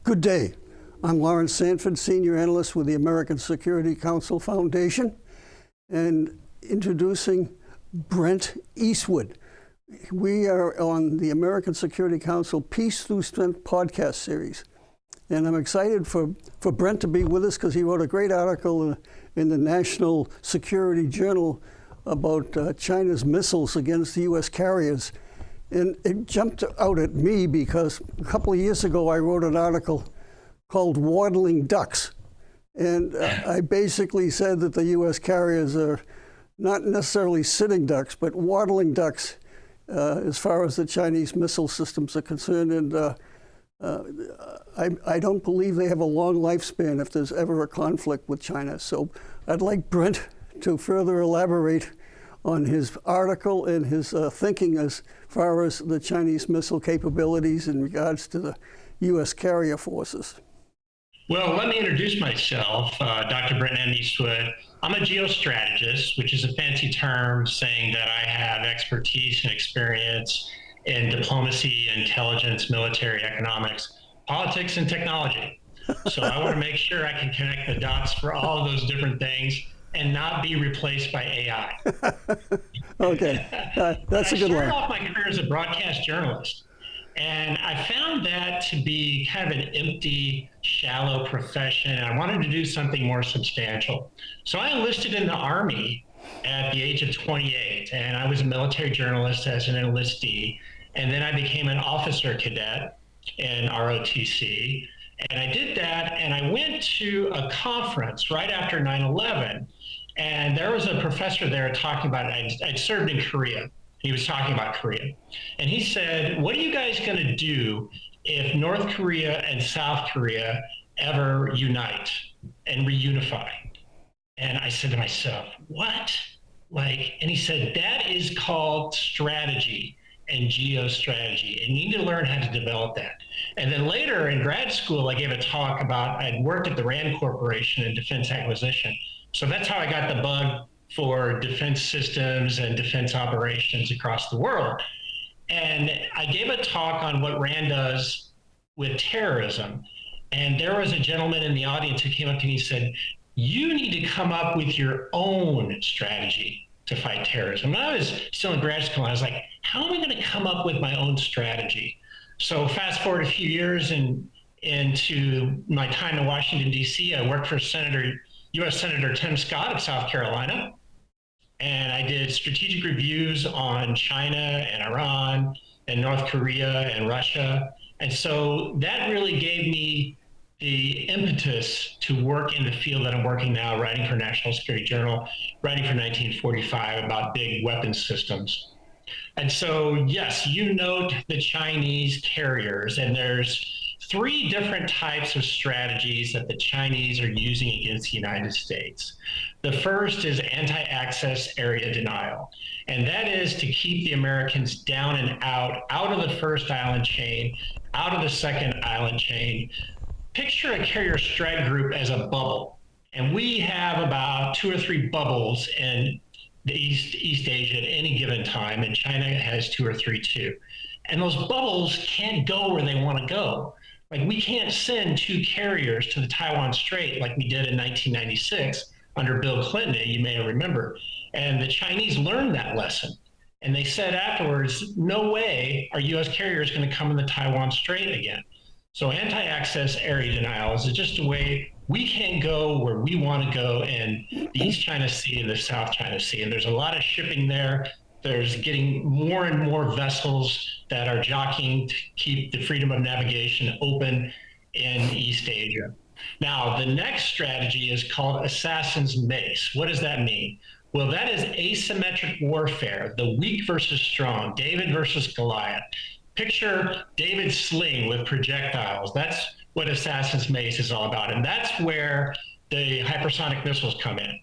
Good day. I'm Laurence Sanford, Senior Analyst with the American Security Council Foundation, and introducing Brent Eastwood. We are on the American Security Council Peace Through Strength podcast series. And I'm excited for Brent to be with us because he wrote a great article in the National Security Journal about China's missiles against the U.S. carriers. And it jumped out at me because a couple of years ago I wrote an article called Waddling Ducks. And I basically said that the U.S. carriers are not necessarily sitting ducks, but waddling ducks as far as the Chinese missile systems are concerned. And I don't believe they have a long lifespan if there's ever a conflict with China. So I'd like Brent to further elaborate on his article and his thinking as far as the Chinese missile capabilities in regards to the U.S. carrier forces. Well, let me introduce myself, Dr. Brent Eastwood. I'm a geostrategist, which is a fancy term saying that I have expertise and experience in diplomacy, intelligence, military, economics, politics, and technology. So I want to make sure I can connect the dots for all of those different things and not be replaced by AI. Okay, that's a good one. I started off my career as a broadcast journalist, and I found that to be kind of an empty, shallow profession, and I wanted to do something more substantial. So I enlisted in the Army at the age of 28, and I was a military journalist as an enlistee, and then I became an officer cadet in ROTC, and I did that, and I went to a conference right after 9/11, and there was a professor there talking about it. I'd served in Korea. He was talking about Korea. And he said, what are you guys going to do if North Korea and South Korea ever unite and reunify? And I said to myself, what? And he said, that is called strategy and geostrategy. And you need to learn how to develop that. And then later in grad school, I gave a talk about, I'd worked at the RAND Corporation in defense acquisition. So that's how I got the bug for defense systems and defense operations across the world. And I gave a talk on what RAND does with terrorism. And there was a gentleman in the audience who came up to me and said, you need to come up with your own strategy to fight terrorism. And I was still in grad school, and I was like, how am I going to come up with my own strategy? So fast forward a few years into my time in Washington, D.C., I worked for U.S. Senator Tim Scott of South Carolina. And I did strategic reviews on China and Iran and North Korea and Russia. And so that really gave me the impetus to work in the field that I'm working now, writing for National Security Journal, writing for 1945 about big weapons systems. And so, yes, you note the Chinese carriers, and there's 3 different types of strategies that the Chinese are using against the United States. The first is anti-access area denial, and that is to keep the Americans down and out of the first island chain, out of the second island chain. Picture a carrier strike group as a bubble, and we have about 2 or 3 bubbles in the East Asia at any given time, and China has 2 or 3 too. And those bubbles can't go where they want to go. Like, we can't send 2 carriers to the Taiwan Strait like we did in 1996 under Bill Clinton, you may remember. And the Chinese learned that lesson. And they said afterwards, no way are U.S. carriers going to come in the Taiwan Strait again. So anti-access area denials is just a way we can't go where we want to go in the East China Sea and the South China Sea. And there's a lot of shipping there. There's getting more and more vessels that are jockeying to keep the freedom of navigation open in East Asia. Now, the next strategy is called Assassin's Mace. What does that mean? Well, that is asymmetric warfare, the weak versus strong, David versus Goliath. Picture David's sling with projectiles. That's what Assassin's Mace is all about. And that's where the hypersonic missiles come in.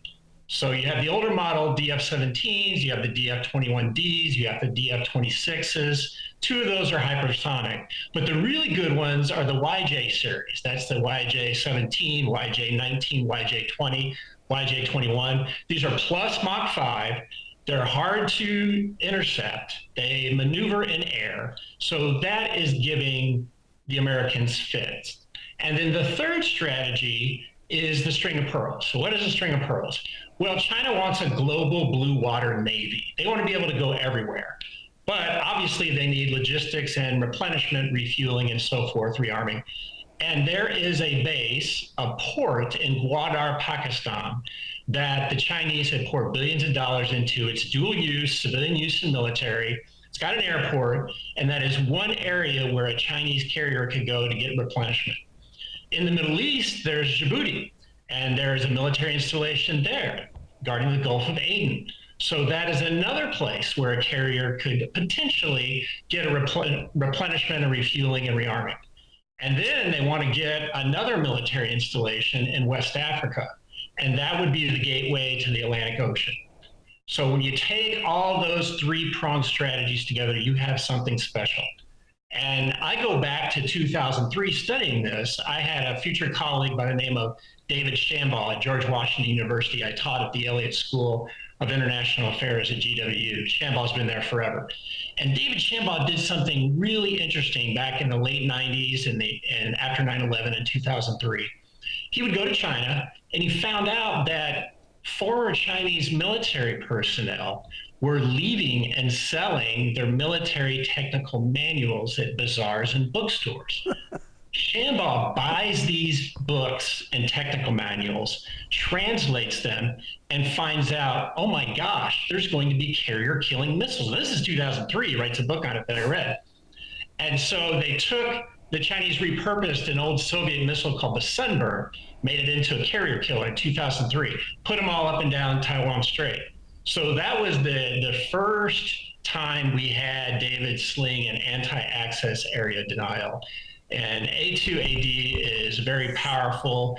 So you have the older model DF-17s, you have the DF-21Ds, you have the DF-26s. 2 of those are hypersonic. But the really good ones are the YJ series. That's the YJ-17, YJ-19, YJ-20, YJ-21. These are plus Mach 5. They're hard to intercept. They maneuver in air. So that is giving the Americans fits. And then the third strategy is the string of pearls. So what is a string of pearls? Well, China wants a global blue water navy. They want to be able to go everywhere. But obviously they need logistics and replenishment, refueling, and so forth, rearming. And there is a base, a port in Gwadar, Pakistan, that the Chinese had poured billions of dollars into. It's dual use, civilian use and military. It's got an airport, and that is one area where a Chinese carrier could go to get replenishment. In the Middle East, there's Djibouti, and there's a military installation there guarding the Gulf of Aden. So that is another place where a carrier could potentially get a replenishment and refueling and rearming. And then they want to get another military installation in West Africa, and that would be the gateway to the Atlantic Ocean. So when you take all those three-pronged strategies together, you have something special. And I go back to 2003 studying this. I had a future colleague by the name of David Shambaugh at George Washington University. I taught at the Elliott School of International Affairs at GW. Shambaugh's been there forever. And David Shambaugh did something really interesting back in the late 90s and after 9/11 in 2003. He would go to China, and he found out that former Chinese military personnel were leaving and selling their military technical manuals at bazaars and bookstores. Shambaugh buys these books and technical manuals, translates them, and finds out, oh my gosh, there's going to be carrier-killing missiles. This is 2003, he writes a book on it that I read. And so they took the Chinese repurposed an old Soviet missile called the Sunbird, made it into a carrier killer in 2003, put them all up and down Taiwan Strait. So that was the first time we had David sling an anti-access area denial. And A2AD is very powerful.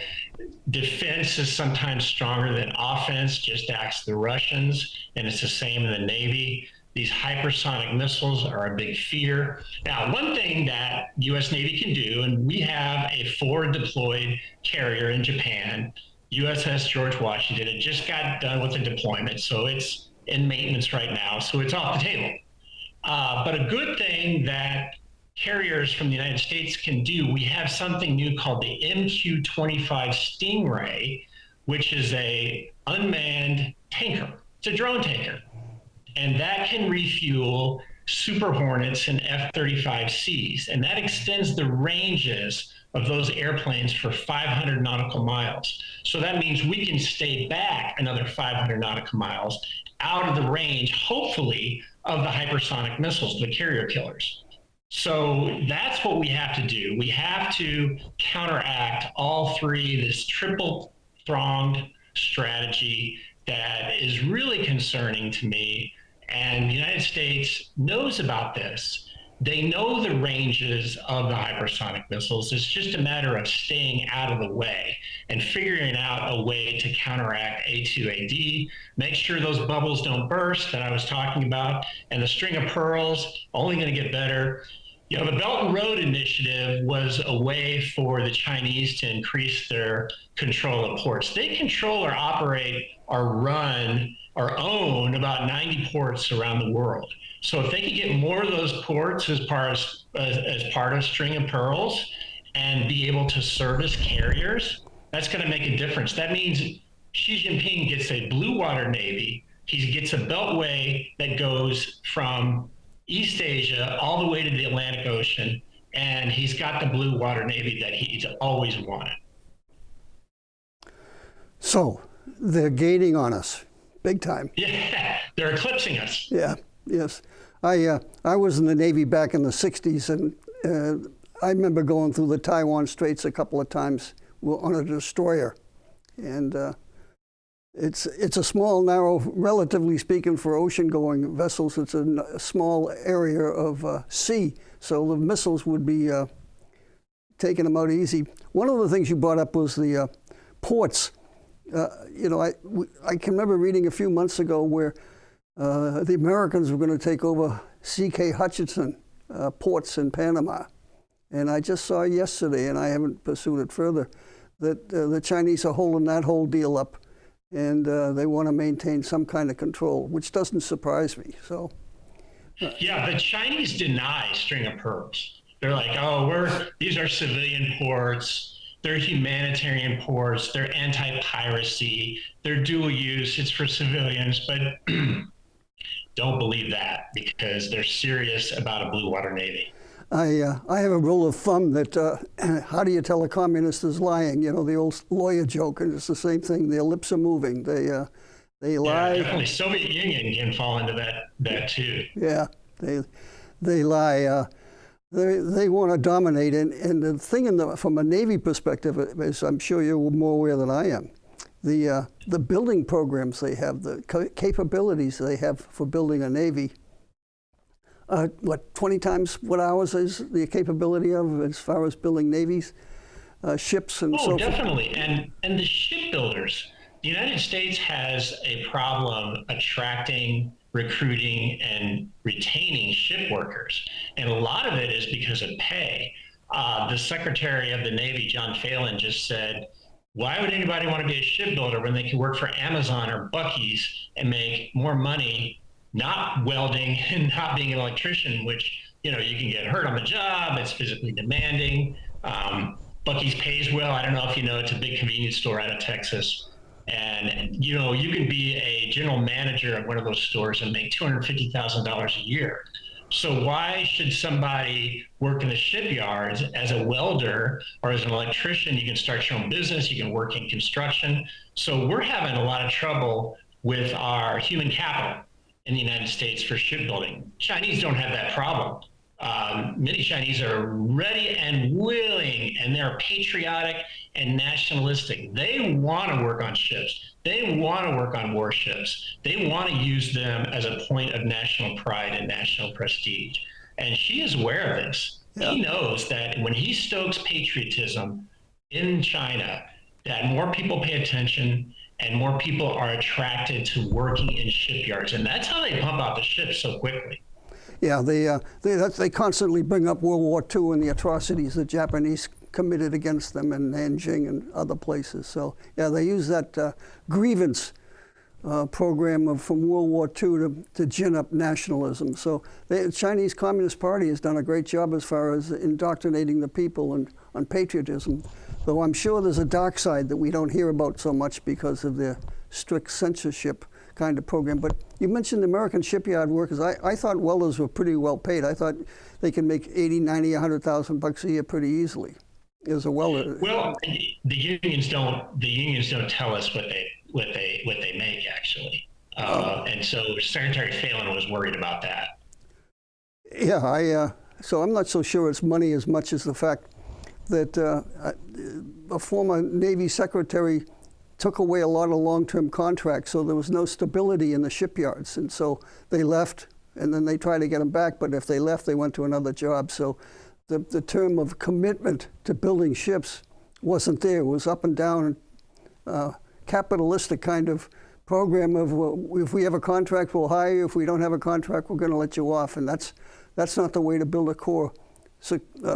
Defense is sometimes stronger than offense, just ask the Russians, and it's the same in the Navy. These hypersonic missiles are a big fear. Now, one thing that U.S. Navy can do, and we have a forward deployed carrier in Japan, USS George Washington. It just got done with the deployment, so it's in maintenance right now, so it's off the table. But a good thing that carriers from the United States can do, we have something new called the MQ-25 Stingray, which is a unmanned tanker. It's a drone tanker. And that can refuel Super Hornets and F-35Cs. And that extends the ranges of those airplanes for 500 nautical miles. So that means we can stay back another 500 nautical miles out of the range, hopefully, of the hypersonic missiles, the carrier killers. So that's what we have to do. We have to counteract all three, this triple-pronged strategy that is really concerning to me. And the United States knows about this. They know the ranges of the hypersonic missiles. It's just a matter of staying out of the way and figuring out a way to counteract A2AD, make sure those bubbles don't burst that I was talking about, and the string of pearls only going to get better. You know, the Belt and Road Initiative was a way for the Chinese to increase their control of ports. They control or operate or run or own about 90 ports around the world. So if they could get more of those ports as part of String of Pearls and be able to service carriers, that's going to make a difference. That means Xi Jinping gets a blue water navy. He gets a beltway that goes from East Asia all the way to the Atlantic Ocean, and he's got the blue water navy that he's always wanted. So they're gaining on us big time. Yeah, they're eclipsing us. Yeah, yes. I was in the Navy back in the 60s, and I remember going through the Taiwan Straits a couple of times on a destroyer. And it's a small, narrow, relatively speaking, for ocean-going vessels. It's a small area of sea, so the missiles would be taking them out easy. One of the things you brought up was the ports. You know, I can remember reading a few months ago where the Americans were going to take over C.K. Hutchinson ports in Panama. And I just saw yesterday, and I haven't pursued it further, that the Chinese are holding that whole deal up, and they want to maintain some kind of control, which doesn't surprise me. So, yeah, the Chinese deny string of pearls. They're like, oh, these are civilian ports. they're humanitarian ports, they're anti-piracy, they're dual use, it's for civilians, but don't believe that because they're serious about a blue water navy. I have a rule of thumb that how do you tell a communist is lying? You know, the old lawyer joke, and it's the same thing. Their lips are moving. They lie. Yeah, definitely. Soviet Union can fall into that too. Yeah, they lie. They want to dominate, and the thing from a Navy perspective is, I'm sure you're more aware than I am, the building programs they have, the capabilities they have for building a Navy. 20 times what ours is the capability of as far as building navies, ships and so forth? Oh, definitely. And the shipbuilders, the United States has a problem attracting, recruiting, and retaining ship workers. And a lot of it is because of pay. The Secretary of the Navy, John Phelan, just said, why would anybody want to be a shipbuilder when they can work for Amazon or Buc-ee's and make more money not welding and not being an electrician, which, you can get hurt on the job. It's physically demanding. Buc-ee's pays well. I don't know if you know, it's a big convenience store out of Texas. And, you can be a general manager of one of those stores and make $250,000 a year. So why should somebody work in the shipyards as a welder or as an electrician? You can start your own business. You can work in construction. So we're having a lot of trouble with our human capital in the United States for shipbuilding. Chinese don't have that problem. Many Chinese are ready and willing, and they're patriotic and nationalistic. They want to work on ships. They want to work on warships. They want to use them as a point of national pride and national prestige. And she is aware of this. Yeah. He knows that when he stokes patriotism in China, that more people pay attention and more people are attracted to working in shipyards. And that's how they pump out the ships so quickly. Yeah, they constantly bring up World War II and the atrocities the Japanese committed against them in Nanjing and other places. So, yeah, they use that grievance program from World War II to gin up nationalism. So the Chinese Communist Party has done a great job as far as indoctrinating the people on patriotism, though I'm sure there's a dark side that we don't hear about so much because of their strict censorship kind of program. But you mentioned American shipyard workers. I thought welders were pretty well paid. I thought they can make 80, 90, 100,000 bucks a year pretty easily as a welder. Well, the unions don't tell us what they make actually. And so Secretary Phelan was worried about that. Yeah, so I'm not so sure it's money as much as the fact that a former Navy secretary took away a lot of long-term contracts, so there was no stability in the shipyards. And so they left, and then they tried to get them back, but if they left, they went to another job. So the term of commitment to building ships wasn't there. It was up and down, capitalistic kind of program of, well, if we have a contract, we'll hire you. If we don't have a contract, we're going to let you off. And that's not the way to build a core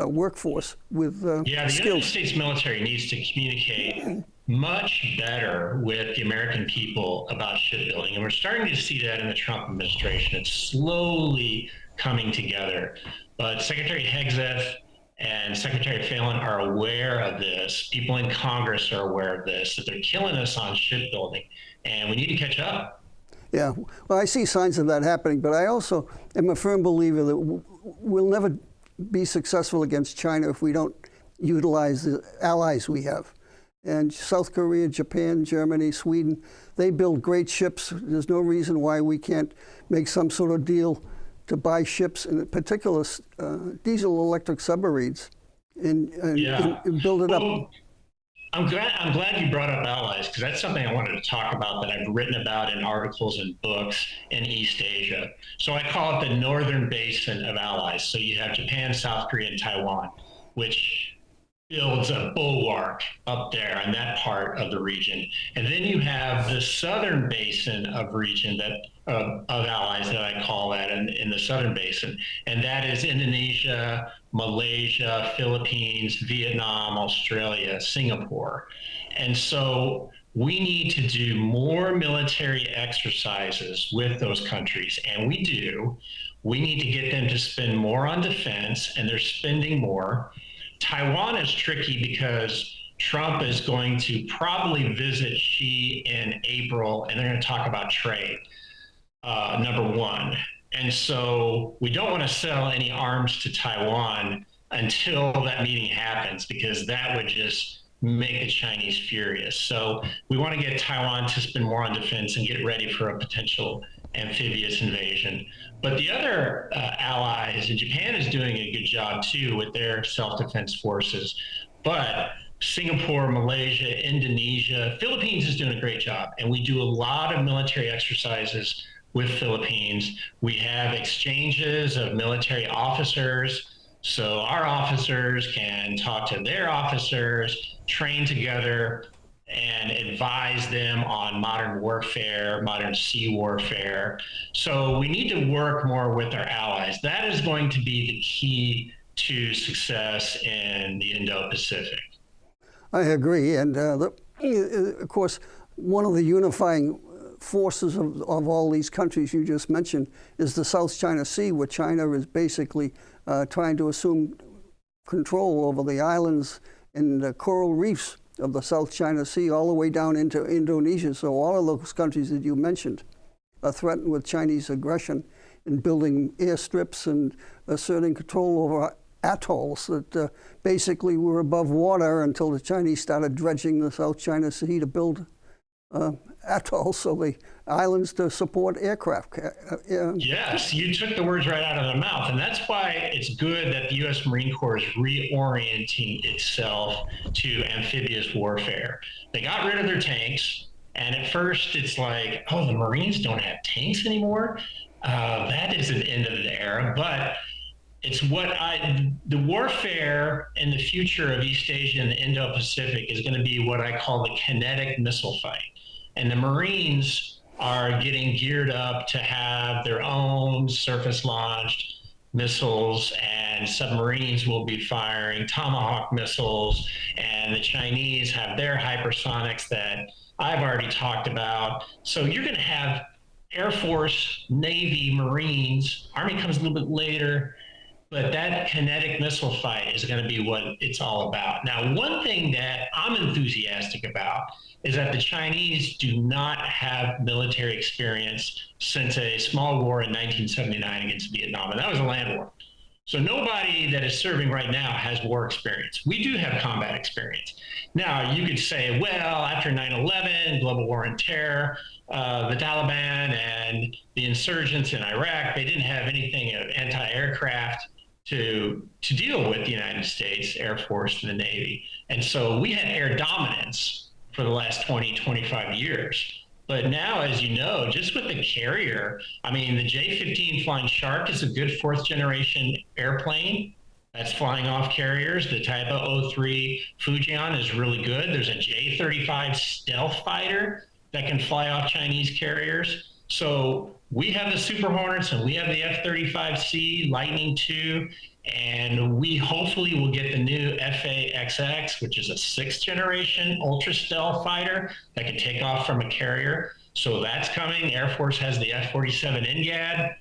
workforce with skills. Yeah, the United States military needs to communicate much better with the American people about shipbuilding. And we're starting to see that in the Trump administration. It's slowly coming together. But Secretary Hegseth and Secretary Phelan are aware of this. People in Congress are aware of this, that they're killing us on shipbuilding. And we need to catch up. Yeah, well, I see signs of that happening, but I also am a firm believer that we'll never be successful against China if we don't utilize the allies we have. And South Korea, Japan, Germany, Sweden, they build great ships. There's no reason why we can't make some sort of deal to buy ships, in particular diesel electric submarines, and build it up. I'm glad you brought up allies, because that's something I wanted to talk about that I've written about in articles and books in East Asia. So I call it the northern basin of allies. So you have Japan, South Korea, and Taiwan, which builds a bulwark up there in that part of the region. And then you have the southern basin of region of allies that I call that in the southern basin. And that is Indonesia, Malaysia, Philippines, Vietnam, Australia, Singapore. And so we need to do more military exercises with those countries. And we do. We need to get them to spend more on defense, and they're spending more. Taiwan is tricky because Trump is going to probably visit Xi in April, and they're going to talk about trade, number one. And so we don't want to sell any arms to Taiwan until that meeting happens, because that would just make the Chinese furious. So we want to get Taiwan to spend more on defense and get ready for a potential amphibious invasion. But the other allies, and Japan is doing a good job too with their self-defense forces. But Singapore, Malaysia, Indonesia, Philippines is doing a great job. And we do a lot of military exercises with Philippines. We have exchanges of military officers. So our officers can talk to their officers, train together, and advise them on modern warfare, modern sea warfare. So we need to work more with our allies. That is going to be the key to success in the Indo-Pacific. I agree. And of course, one of the unifying forces of all these countries you just mentioned is the South China Sea, where China is basically trying to assume control over the islands and the coral reefs of the South China Sea all the way down into Indonesia. So all of those countries that you mentioned are threatened with Chinese aggression in building airstrips and asserting control over atolls that basically were above water until the Chinese started dredging the South China Sea to build atolls, so the islands to support aircraft. Yes, you took the words right out of the mouth. And that's why it's good that the U.S. Marine Corps is reorienting itself to amphibious warfare. They got rid of their tanks. And at first it's like, oh, the Marines don't have tanks anymore? That is an end of the era. But it's the warfare in the future of East Asia and the Indo-Pacific is going to be what I call the kinetic missile fight. And the Marines are getting geared up to have their own surface-launched missiles, and submarines will be firing Tomahawk missiles, and the Chinese have their hypersonics that I've already talked about. So you're going to have Air Force, Navy, Marines, Army comes a little bit later, but that kinetic missile fight is going to be what it's all about. Now, one thing that I'm enthusiastic about is that the Chinese do not have military experience since a small war in 1979 against Vietnam, and that was a land war. So nobody that is serving right now has war experience. We do have combat experience. Now, you could say, well, after 9/11, global war on terror, the Taliban and the insurgents in Iraq, they didn't have anything of anti-aircraft to deal with the United States Air Force and the Navy. And so we had air dominance for the last 20, 25 years. But now, as you know, just with the carrier, I mean, the J-15 Flying Shark is a good fourth generation airplane that's flying off carriers. The Type 03 Fujian is really good. There's a J-35 stealth fighter that can fly off Chinese carriers. So we have the Super Hornets and we have the F-35C Lightning II, and we hopefully will get the new FA-XX, which is a sixth generation ultra stealth fighter that can take off from a carrier. So that's coming. Air Force has the F-47 NGAD.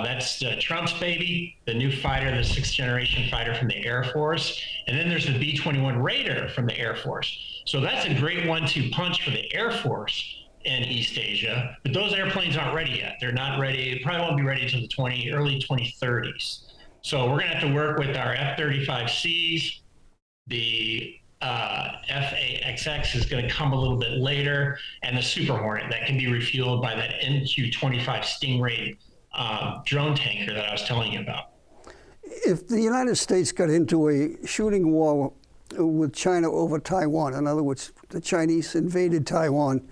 That's Trump's baby, the new fighter, the sixth generation fighter from the Air Force. And then there's the B-21 Raider from the Air Force. So that's a great 1-2 punch for the Air Force in East Asia, but those airplanes aren't ready yet. They're not ready. Probably won't be ready until the early 2030s. So we're going to have to work with our F-35Cs. The FA-XX is going to come a little bit later, and the Super Hornet that can be refueled by that MQ-25 Stingray drone tanker that I was telling you about. If the United States got into a shooting war with China over Taiwan, in other words, the Chinese invaded Taiwan,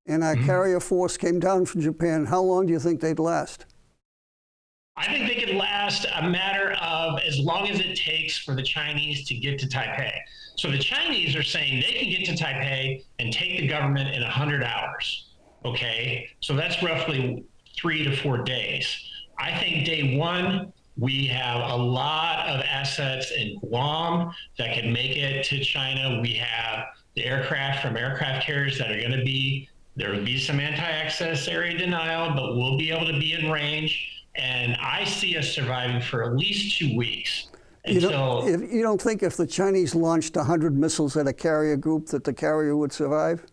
and our carrier force came down from Japan, how long do you think they'd last? I think they could last a matter of as long as it takes for the Chinese to get to Taipei. So the Chinese are saying they can get to Taipei and take the government in 100 hours. Okay, so that's roughly 3 to 4 days. I think day one, we have a lot of assets in Guam that can make it to China. We have the aircraft from aircraft carriers that are going to be, there will be some anti-access area denial, but we'll be able to be in range. And I see us surviving for at least 2 weeks. If you don't think if the Chinese launched 100 missiles at a carrier group that the carrier would survive?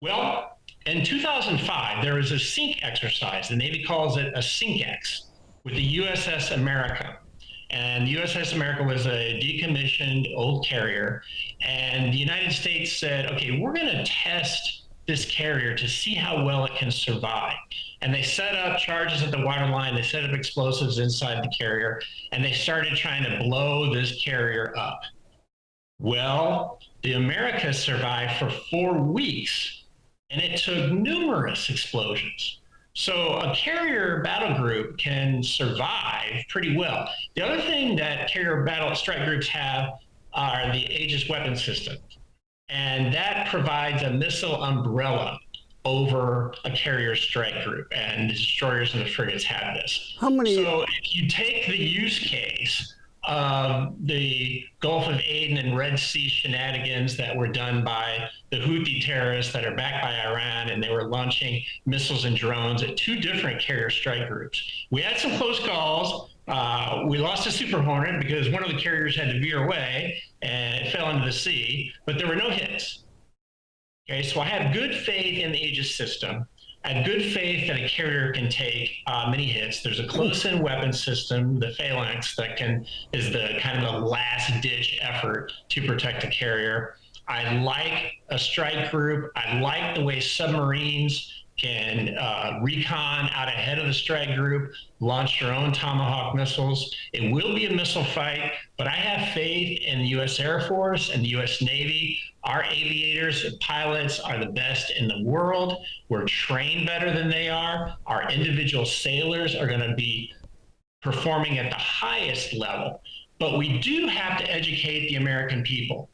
Well, in 2005, there was a SYNC exercise. The Navy calls it a SYNC-X with the USS America. And the USS America was a decommissioned old carrier. And the United States said, okay, we're going to test this carrier to see how well it can survive. And they set up charges at the waterline, they set up explosives inside the carrier, and they started trying to blow this carrier up. Well, the America survived for 4 weeks, and it took numerous explosions. So a carrier battle group can survive pretty well. The other thing that carrier battle strike groups have are the Aegis weapon system. And that provides a missile umbrella over a carrier strike group, and the destroyers and the frigates have this. So if you take the use case of the Gulf of Aden and Red Sea shenanigans that were done by the Houthi terrorists that are backed by Iran, and they were launching missiles and drones at 2 different carrier strike groups. We had some close calls. We lost a Super Hornet because one of the carriers had to veer away and it fell into the sea, but there were no hits. Okay, so I have good faith in the Aegis system. I have good faith that a carrier can take many hits. There's a close-in weapon system, the Phalanx, that is the kind of the last-ditch effort to protect a carrier. I like a strike group. I like the way submarines can recon out ahead of the strike group, launch their own Tomahawk missiles. It will be a missile fight, but I have faith in the U.S. Air Force and the U.S. Navy. Our aviators and pilots are the best in the world. We're trained better than they are. Our individual sailors are going to be performing at the highest level. But we do have to educate the American people.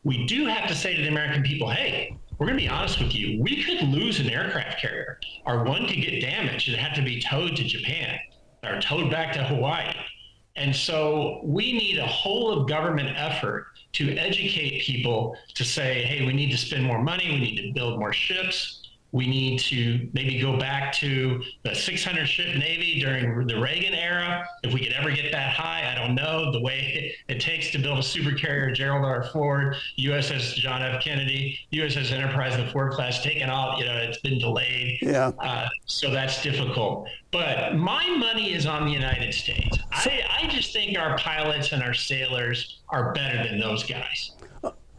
We do have to say to the American people, hey, we're going to be honest with you. We could lose an aircraft carrier, or one could get damaged and have to be towed to Japan or towed back to Hawaii. And so we need a whole of government effort to educate people to say, hey, we need to spend more money. We need to build more ships. We need to maybe go back to the 600 ship Navy during the Reagan era. If we could ever get that high, I don't know. The way it takes to build a supercarrier, Gerald R. Ford, USS John F. Kennedy, USS Enterprise, the Ford class, taken out, it's been delayed. Yeah. So that's difficult. But my money is on the United States. I just think our pilots and our sailors are better than those guys.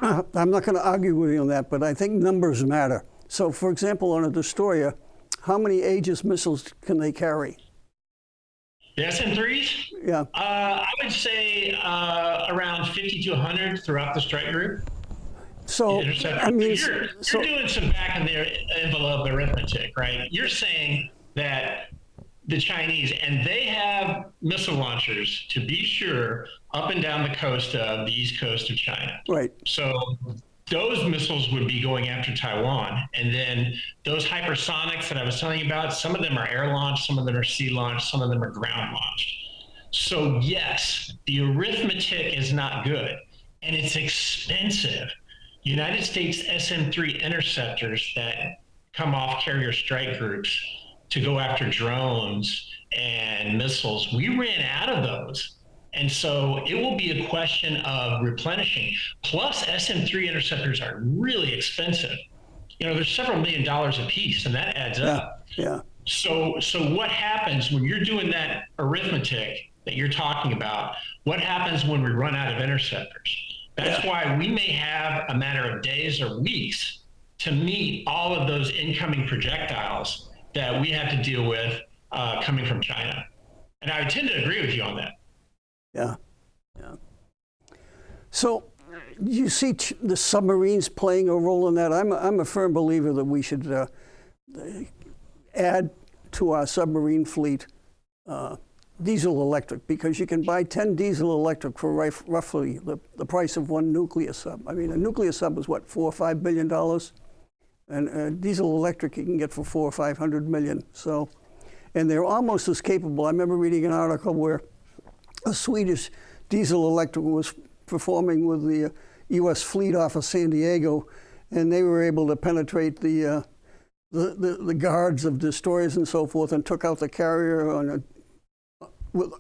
I'm not going to argue with you on that, but I think numbers matter. So, for example, on a destroyer, how many Aegis missiles can they carry? The SM-3s? Yeah. I would say around 50 to 100 throughout the strike group. So, I mean, you're doing some back in the envelope arithmetic, right? You're saying that the Chinese, and they have missile launchers, to be sure, up and down the coast of the east coast of China. Right. So those missiles would be going after Taiwan. And then those hypersonics that I was telling you about, some of them are air launched, some of them are sea launched, some of them are ground launched. So yes, the arithmetic is not good, and it's expensive. United States SM-3 interceptors that come off carrier strike groups to go after drones and missiles, we ran out of those. And so it will be a question of replenishing. Plus, SM-3 interceptors are really expensive. There's several $1 million a piece, and that adds up. Yeah. So what happens when you're doing that arithmetic that you're talking about? What happens when we run out of interceptors? That's why we may have a matter of days or weeks to meet all of those incoming projectiles that we have to deal with coming from China. And I tend to agree with you on that. Yeah. So you see the submarines playing a role in that? I'm a firm believer that we should add to our submarine fleet diesel electric, because you can buy 10 diesel electric for roughly the price of one nuclear sub. I mean, a nuclear sub is what, $4 or $5 billion? And diesel electric you can get for $400 or $500 million. So, and they're almost as capable. I remember reading an article where a Swedish diesel electric was performing with the U.S. fleet off of San Diego, and they were able to penetrate the guards of destroyers and so forth, and took out the carrier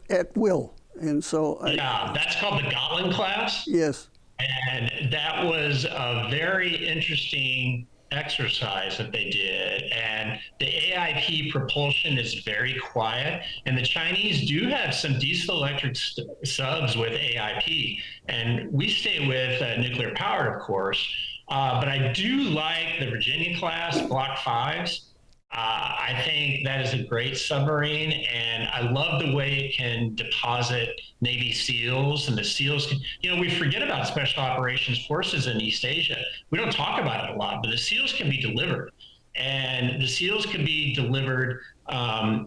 at will. And so, Yeah, that's called the Gotland class. yes, And that was a very interesting exercise that they did. And the AIP propulsion is very quiet. And the Chinese do have some diesel electric subs with AIP. And we stay with nuclear powered, of course. But I do like the Virginia class Block 5s. I think that is a great submarine, and I love the way it can deposit Navy SEALs. And the SEALs can, we forget about Special Operations Forces in East Asia. We don't talk about it a lot, but the SEALs can be delivered. And the SEALs can be delivered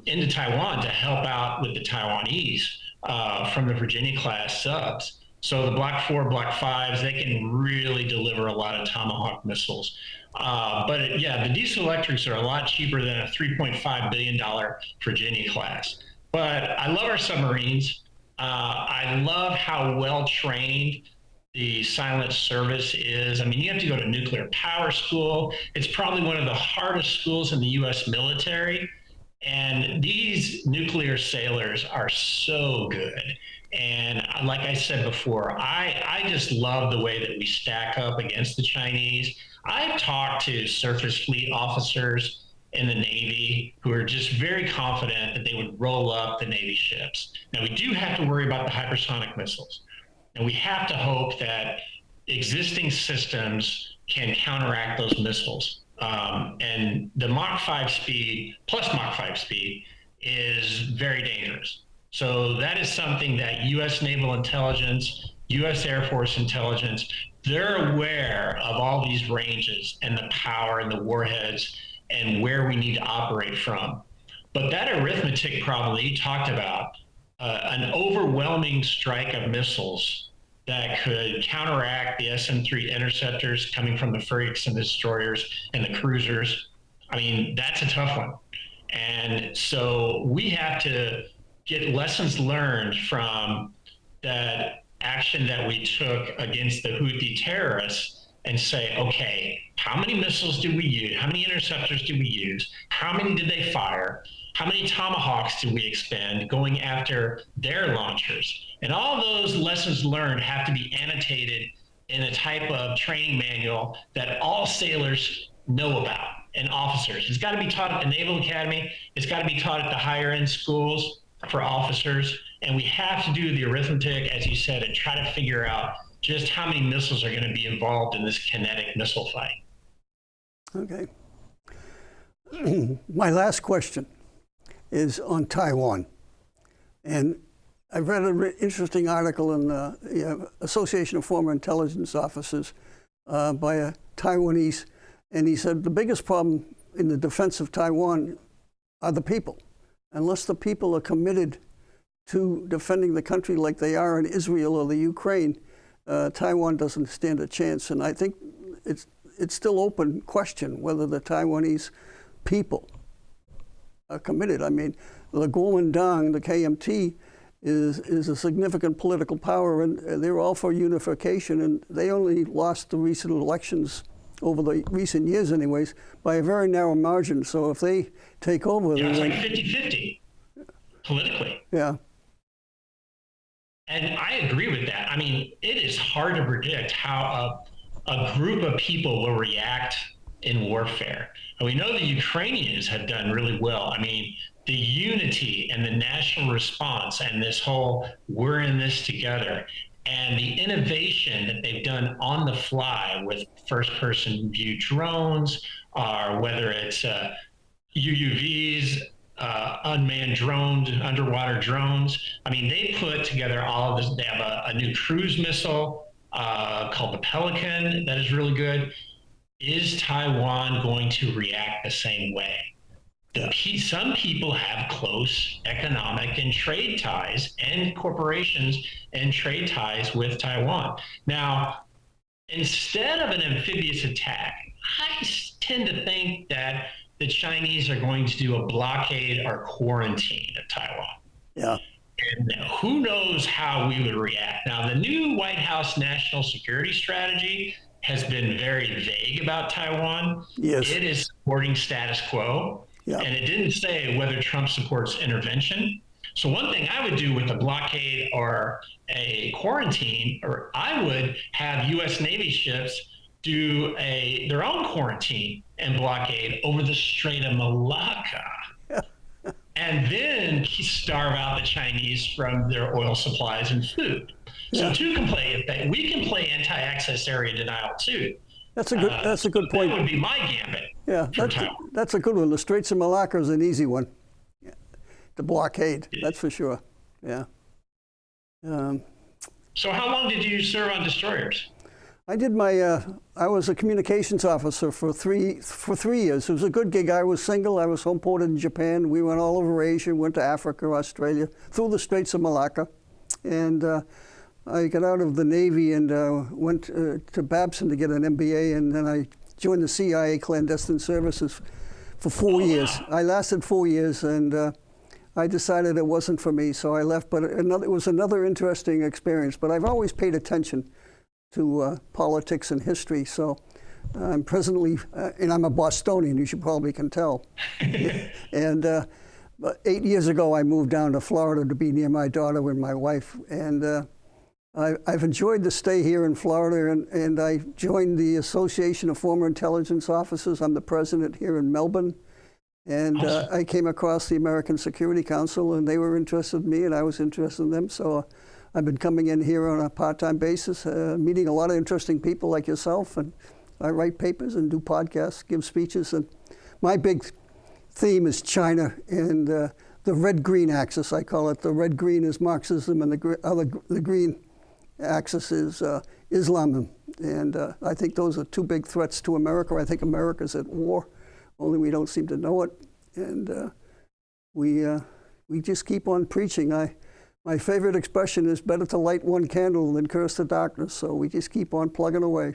into Taiwan to help out with the Taiwanese from the Virginia class subs. So the Block 4, Block 5s, they can really deliver a lot of Tomahawk missiles. But yeah, the diesel electrics are a lot cheaper than a $3.5 billion Virginia class. But I love our submarines. I love how well trained the silent service is. I mean, you have to go to nuclear power school. It's probably one of the hardest schools in the U.S. military. And these nuclear sailors are so good. And like I said before, I just love the way that we stack up against the Chinese. I've talked to surface fleet officers in the Navy who are just very confident that they would roll up the Navy ships. Now, we do have to worry about the hypersonic missiles. And we have to hope that existing systems can counteract those missiles. And the Mach 5 speed plus Mach 5 speed is very dangerous. So that is something that U.S. Naval Intelligence, U.S. Air Force Intelligence, they're aware of all these ranges and the power and the warheads and where we need to operate from. But that arithmetic problem that you talked about, an overwhelming strike of missiles that could counteract the SM-3 interceptors coming from the frigates and the destroyers and the cruisers, I mean, that's a tough one. And so we have to get lessons learned from that action that we took against the Houthi terrorists and say, okay, how many missiles do we use? How many interceptors do we use? How many did they fire? How many Tomahawks did we expend going after their launchers? And all those lessons learned have to be annotated in a type of training manual that all sailors know about and officers. It's got to be taught at the Naval Academy. It's got to be taught at the higher end schools for officers. And we have to do the arithmetic, as you said, and try to figure out just how many missiles are going to be involved in this kinetic missile fight. Okay. My last question is on Taiwan. And I've read an interesting article in the Association of Former Intelligence Officers by a Taiwanese, and he said the biggest problem in the defense of Taiwan are the people. Unless the people are committed to defending the country like they are in Israel or the Ukraine, Taiwan doesn't stand a chance. And I think it's still open question whether the Taiwanese people are committed. I mean, the Kuomintang, the KMT, is a significant political power, and they're all for unification, and they only lost the recent elections over the recent years anyways, by a very narrow margin. So if they take over... Yeah, it's like 50-50 politically. Yeah. And I agree with that. I mean, it is hard to predict how a group of people will react in warfare. And we know the Ukrainians have done really well. I mean, the unity and the national response and this whole we're in this together and the innovation that they've done on the fly with first-person view drones, or whether it's UUVs, unmanned drones, underwater drones. I mean, they put together all of this. They have a new cruise missile called the Pelican that is really good. Is Taiwan going to react the same way? Some people have close economic and trade ties, and corporations and trade ties with Taiwan. Now, instead of an amphibious attack, I tend to think that the Chinese are going to do a blockade or quarantine of Taiwan. Yeah. And who knows how we would react. Now, the new White House national security strategy has been very vague about Taiwan. Yes. It is supporting status quo. Yeah. And it didn't say whether Trump supports intervention. So one thing I would do with a blockade or a quarantine, or I would have U.S. Navy ships do their own quarantine and blockade over the Strait of Malacca, and then starve out the Chinese from their oil supplies and food. So Yeah. two can play it. We can play anti-access area denial too. That's a good point. That would be my gambit. Yeah, that's a good one. The Straits of Malacca is an easy one. Yeah. The blockade, that's for sure. Yeah. So how long did you serve on destroyers? I did I was a communications officer for 3 years. It was a good gig. I was single. I was home ported in Japan. We went all over Asia, went to Africa, Australia, through the Straits of Malacca. And I got out of the Navy and went to Babson to get an MBA, and then I joined the CIA clandestine services for 4 years. Wow. I lasted 4 years, and I decided it wasn't for me, so I left. But it was another interesting experience. But I've always paid attention to politics and history, so I'm presently, and I'm a Bostonian, you should probably can tell. And but 8 years ago, I moved down to Florida to be near my daughter with my wife, and I've enjoyed the stay here in Florida, and I joined the Association of Former Intelligence Officers. I'm the president here in Melbourne, and Awesome. I came across the American Security Council, and they were interested in me, and I was interested in them, so I've been coming in here on a part-time basis, meeting a lot of interesting people like yourself, and I write papers and do podcasts, give speeches, and my big theme is China and the red-green axis, I call it. The red-green is Marxism, and the green axis is Islam, and I think those are two big threats to America. I think America's at war, only we don't seem to know it, and we just keep on preaching. My favorite expression is better to light one candle than curse the darkness, so we just keep on plugging away.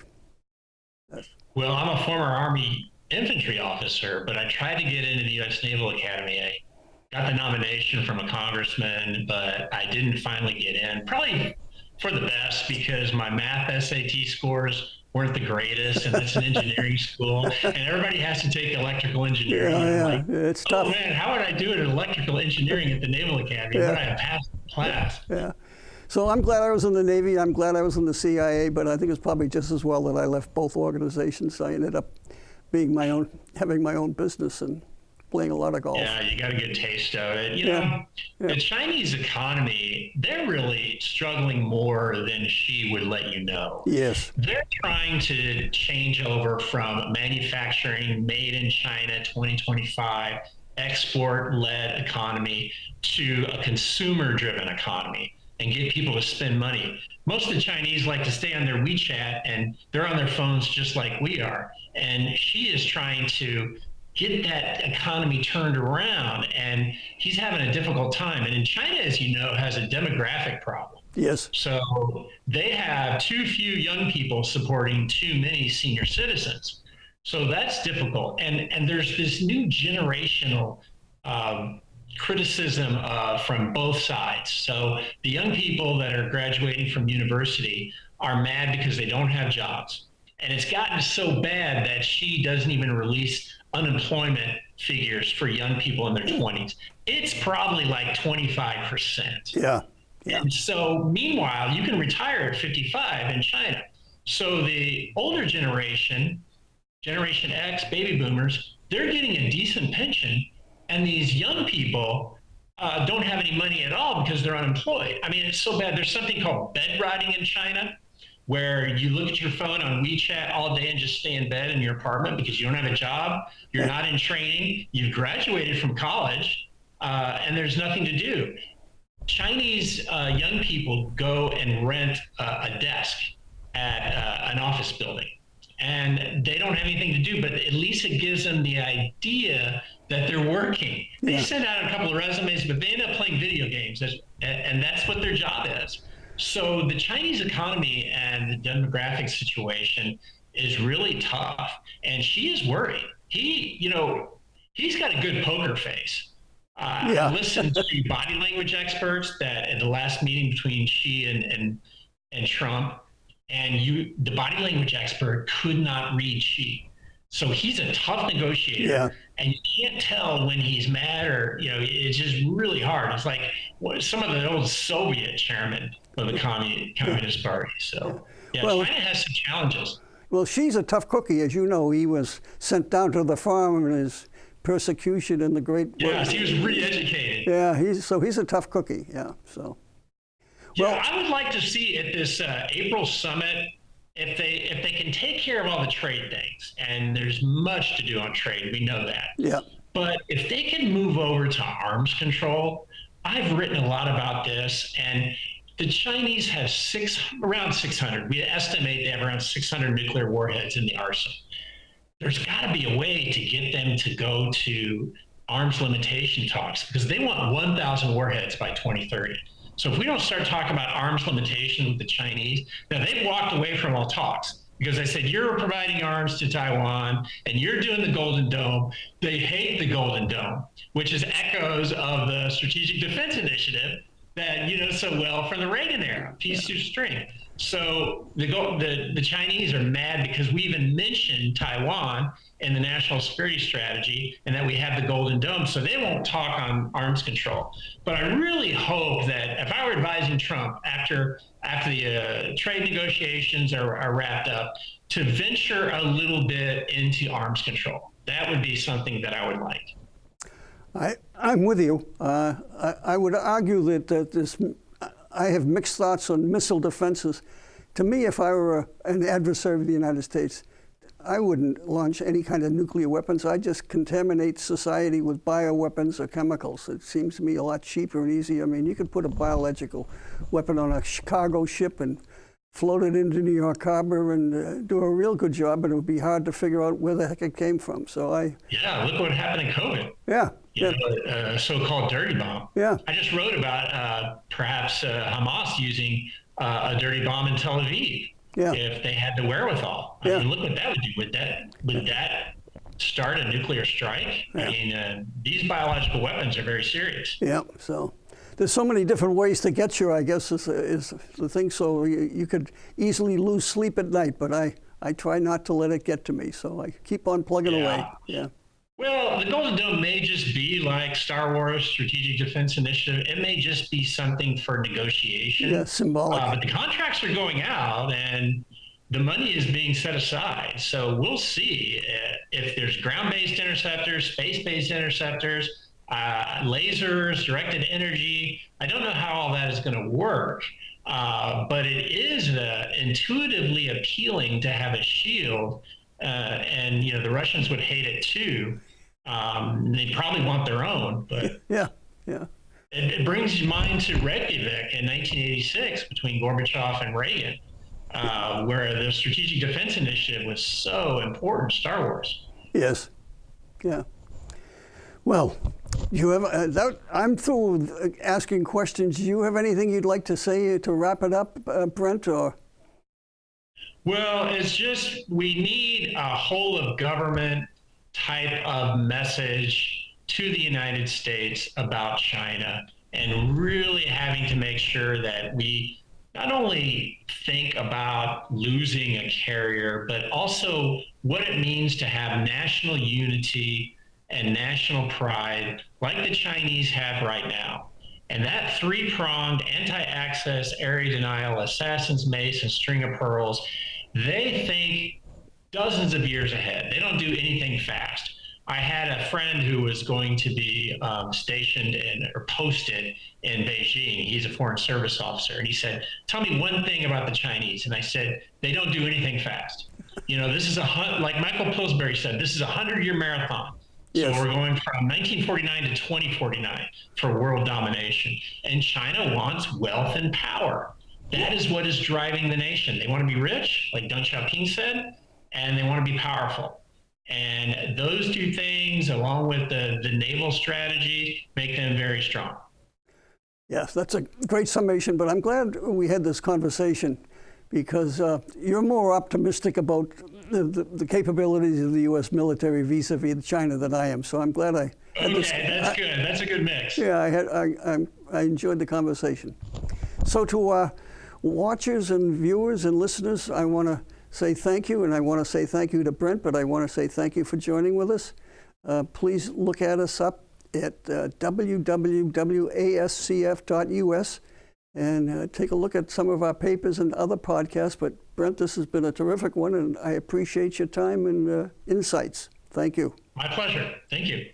Well, I'm a former Army infantry officer, but I tried to get into the U.S. Naval Academy. I got the nomination from a congressman, but I didn't finally get in. Probably for the best, because my math SAT scores weren't the greatest, and it's an engineering school, and everybody has to take electrical engineering. Yeah, Like, it's tough. oh man, how would I do it in electrical engineering at the Naval Academy? Yeah. Would I have passed the class? Yeah. So I'm glad I was in the Navy. I'm glad I was in the CIA, but I think it's probably just as well that I left both organizations. I ended up having my own business and playing a lot of golf. Yeah, you got a good taste of it. You know, the Chinese economy, they're really struggling more than Xi would let you know. Yes. They're trying to change over from manufacturing made in China 2025 export-led economy to a consumer-driven economy and get people to spend money. Most of the Chinese like to stay on their WeChat, and they're on their phones just like we are. And Xi is trying to get that economy turned around, and he's having a difficult time. And in China, as you know, has a demographic problem. Yes. So they have too few young people supporting too many senior citizens. So that's difficult. And there's this new generational criticism from both sides. So the young people that are graduating from university are mad because they don't have jobs. And it's gotten so bad that Xi doesn't even release unemployment figures for young people in their 20s. It's probably like 25%. Yeah. And so meanwhile, you can retire at 55 in China. So the older generation, Generation X, baby boomers, they're getting a decent pension. And these young people don't have any money at all because they're unemployed. I mean, it's so bad. There's something called bedrotting in China, where you look at your phone on WeChat all day and just stay in bed in your apartment because you don't have a job, you're not in training, you've graduated from college, and there's nothing to do. Chinese young people go and rent a desk at an office building, and they don't have anything to do, but at least it gives them the idea that they're working. They send out a couple of resumes, but they end up playing video games, and that's what their job is. So the Chinese economy and the demographic situation is really tough, and Xi is worried. He's got a good poker face. I listened to body language experts that at the last meeting between Xi and Trump, and the body language expert could not read Xi. So he's a tough negotiator, Yeah. and you can't tell when he's mad or, it's just really hard. It's like some of the old Soviet chairman of the Communist Party. So, yeah, Well, China has some challenges. Well, she's a tough cookie, as you know. He was sent down to the farm in his persecution in the Great War. Yes, he was re-educated. Yeah, he's a tough cookie. Yeah, so. Well, yeah, I would like to see at this April summit if they can take care of all the trade things, and there's much to do on trade. We know that. Yeah. But if they can move over to arms control, I've written a lot about this, and the Chinese have around 600. We estimate they have around 600 nuclear warheads in the arsenal. There's got to be a way to get them to go to arms limitation talks because they want 1,000 warheads by 2030. So if we don't start talking about arms limitation with the Chinese, now they've walked away from all talks because they said, you're providing arms to Taiwan and you're doing the Golden Dome. They hate the Golden Dome, which is echoes of the Strategic Defense Initiative that you know so well from the Reagan era, peace through strength. So the Chinese are mad because we even mentioned Taiwan in the national security strategy and that we have the Golden Dome, so they won't talk on arms control. But I really hope that if I were advising Trump after the trade negotiations are wrapped up, to venture a little bit into arms control. That would be something that I would like. I'm with you. I would argue that I have mixed thoughts on missile defenses. To me, if I were an adversary of the United States, I wouldn't launch any kind of nuclear weapons. I'd just contaminate society with bioweapons or chemicals. It seems to me a lot cheaper and easier. I mean, you could put a biological weapon on a Chicago ship and float it into New York Harbor and do a real good job, and it would be hard to figure out where the heck it came from. Yeah, look what happened in COVID. Yeah. So-called dirty bomb. Yeah. I just wrote about perhaps Hamas using a dirty bomb in Tel Aviv. Yeah. If they had the wherewithal. I mean, look what that would do. Would that start a nuclear strike? Yeah. I mean, these biological weapons are very serious. Yeah. So there's so many different ways to get you, I guess, is the thing. So you could easily lose sleep at night, but I try not to let it get to me. So I keep on plugging away. Yeah. Well, the Golden Dome may just be like Star Wars Strategic Defense Initiative. It may just be something for negotiation. Yeah, symbolic. But the contracts are going out and the money is being set aside. So we'll see if there's ground-based interceptors, space-based interceptors, lasers, directed energy. I don't know how all that is going to work, but it is intuitively appealing to have a shield. And the Russians would hate it too. They probably want their own, but yeah. It brings mind to Reykjavik in 1986 between Gorbachev and Reagan, where the Strategic Defense Initiative was so important. Star Wars. Yes. Yeah. Well, you have. I'm through with asking questions. Do you have anything you'd like to say to wrap it up, Brent, or? Well, it's just we need a whole of government type of message to the United States about China and really having to make sure that we not only think about losing a carrier, but also what it means to have national unity and national pride like the Chinese have right now. And that three-pronged anti-access, area denial, assassin's mace, and string of pearls, they think dozens of years ahead. They don't do anything fast. I had a friend who was going to be stationed or posted in Beijing. He's a foreign service officer. And he said, tell me one thing about the Chinese. And I said, they don't do anything fast. This is like Michael Pillsbury said, this is a 100-year marathon. Yes. So we're going from 1949 to 2049 for world domination. And China wants wealth and power. That is what is driving the nation. They want to be rich, like Deng Xiaoping said, and they want to be powerful. And those two things, along with the naval strategy, make them very strong. Yes, that's a great summation, but I'm glad we had this conversation because you're more optimistic about the capabilities of the U.S. military vis-a-vis China than I am. So I'm glad I had this. Okay, that's good. That's a good mix. Yeah, I enjoyed the conversation. So to watchers and viewers and listeners, I want to say thank you, and I want to say thank you to Brent, but I want to say thank you for joining with us. Please look at us up at www.ascf.us and take a look at some of our papers and other podcasts. But Brent, this has been a terrific one, and I appreciate your time and insights. Thank you. My pleasure. Thank you.